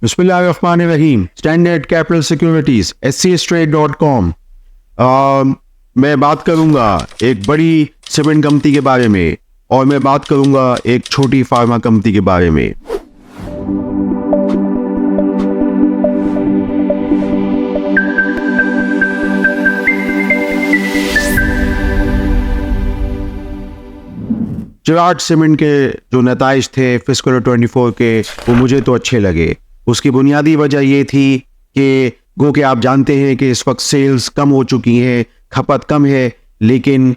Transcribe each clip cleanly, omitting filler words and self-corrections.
बिस्मिल्लाहिर्रहमानिर्रहीम। Standard capital securities scstrade.com। मैं बात करूंगा एक बड़ी सीमेंट कंपनी के बारे में और मैं बात करूंगा एक छोटी फार्मा कंपनी के बारे में। चिराग सीमेंट के जो नताइज थे फिस्कल 24 के, वो मुझे तो अच्छे लगे। उसकी बुनियादी वजह ये थी कि गो कि आप जानते हैं कि इस वक्त सेल्स कम हो चुकी हैं, खपत कम है, लेकिन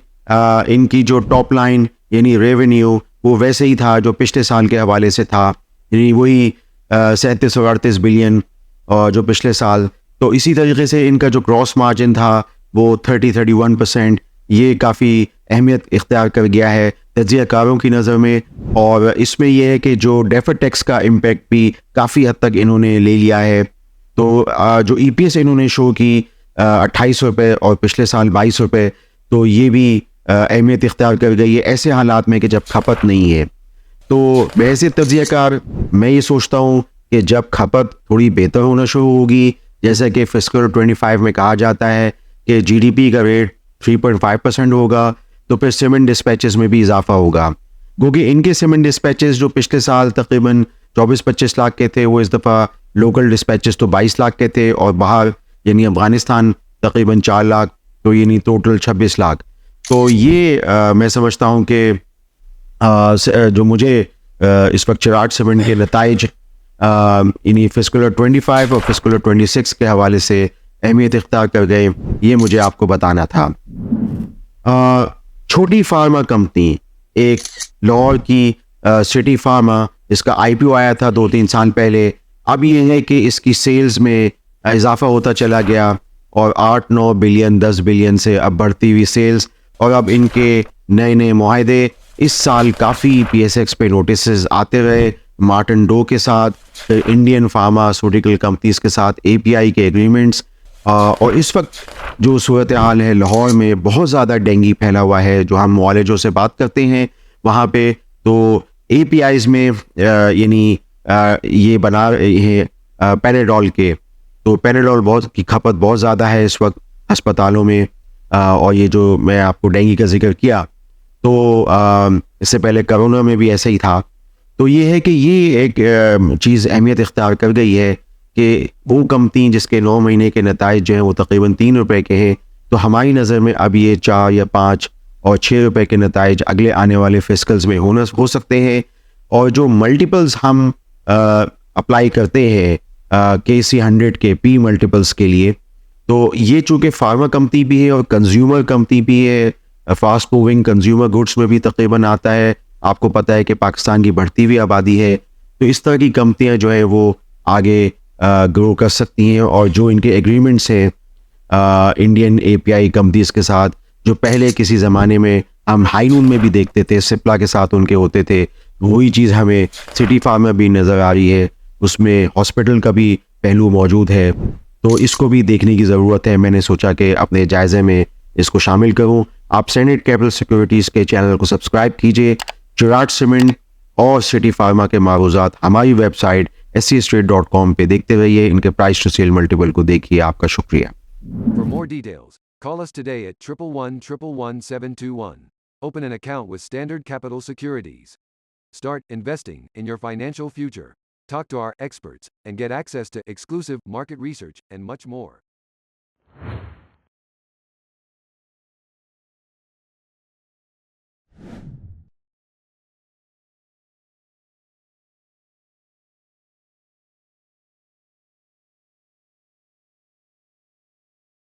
इनकी जो टॉप लाइन यानी रेवेन्यू वो वैसे ही था जो पिछले साल के हवाले से था, यानी वही 37 और 38 बिलियन और जो पिछले साल। तो इसी तरीके से इनका जो ग्रॉस मार्जिन था वो 31%, ये काफ़ी अहमियत इख्तियार कर गया है तजियाकारों की नज़र में। और इसमें यह है कि जो डेफर टैक्स का इम्पैक्ट भी काफ़ी हद तक इन्होंने ले लिया है। तो जो EPS इन्होंने शो की 28 रुपये और पिछले साल 22 रुपये, तो ये भी अहमियत इख्तियार कर गई है ऐसे हालात में कि जब खपत नहीं है। तो वैसे तजियाकार मैं ये सोचता हूँ कि जब खपत थोड़ी बेहतर होना शुरू होगी, जैसा कि फिस्कल 25 में कहा जाता है कि GDP का रेट 3.5% होगा, तो फिर सीमेंट डिस्पैचेस में भी इजाफा होगा। क्योंकि इनके सीमेंट डिस्पैचेस जो पिछले साल तकरीबन 24-25 लाख के थे, वो इस दफ़ा लोकल डिस्पैचेस तो 22 लाख के थे और बाहर यानी अफगानिस्तान तकरीबन 4 लाख, तो यानी टोटल 26 लाख। तो ये मैं समझता हूँ कि जो मुझे इस वक्त चिराग सीमेंट के नताइज इन्हीं फिस्कल 25 और फिस्कल 26 के हवाले से अहमियत इख्तियार कर गए, ये मुझे आपको बताना था। छोटी फार्मा कंपनी एक लाहौर की सिटी फार्मा, इसका IPO आया था 2-3 साल पहले। अब ये है कि इसकी सेल्स में इजाफा होता चला गया और 8-9 बिलियन 10 बिलियन से अब बढ़ती हुई सेल्स, और अब इनके नए नए मुआहदे इस साल काफ़ी PSX पे नोटिस आते रहे, मार्टिन डो के साथ, फिर इंडियन फार्मास्यूटिकल कंपनीज के साथ API के एग्रीमेंट्स। और इस वक्त जो सूरत हाल है लाहौर में, बहुत ज़्यादा डेंगू फैला हुआ है। जो हम मुआलजों से बात करते हैं वहाँ पे, तो APIs में यानी ये बना रहे हैं पैराडोल के, तो पैराडोल बहुत की खपत बहुत ज़्यादा है इस वक्त अस्पतालों में। और ये जो मैं आपको डेंगू का जिक्र किया, तो इससे पहले कोरोना में भी ऐसा ही था। तो ये है कि ये एक चीज़ अहमियत इख्तियार कर गई है कि वो कंपनी जिसके 9 महीने के नताइज जो हैं वो तकरीबन 3 रुपये के हैं, तो हमारी नज़र में अब ये 4 या 5 और 6 रुपये के नताइज अगले आने वाले फिस्कल्स में हो सकते हैं। और जो मल्टीपल्स हम अप्लाई करते हैं KC100 के P मल्टीपल्स के लिए, तो ये चूँकि फार्मा कंपनी भी है और कंज्यूमर कंपनी भी है, फास्ट मूविंग कंज्यूमर गुड्स में भी तकरीबन आता है। आपको पता है कि पाकिस्तान की बढ़ती हुई आबादी है, तो इस तरह की कंपनियां जो है वो आगे ग्रो कर सकती हैं। और जो इनके एग्रीमेंट्स हैं इंडियन API कंपनीज के साथ, जो पहले किसी ज़माने में हम हाईनून में भी देखते थे, सिप्ला के साथ उनके होते थे, वही चीज़ हमें सिटी फार्म में भी नज़र आ रही है। उसमें हॉस्पिटल का भी पहलू मौजूद है, तो इसको भी देखने की ज़रूरत है। मैंने सोचा कि अपने जायज़े में इसको शामिल करूं। आप स्टैंडर्ड कैपिटल सिक्योरिटीज़ के चैनल को सब्सक्राइब कीजिए। चिराग सीमेंट और सिटी फार्मा के मारूज़ात हमारी वेबसाइट scstrade.com पे देखते रहिए। इनके प्राइस टू सेल मल्टीपल को देखिए। आपका शुक्रिया। For more details, call us today at 111-111-721. Open an account with Standard Capital Securities. Start investing in your financial future. Talk to our experts and get access to exclusive market research and much more.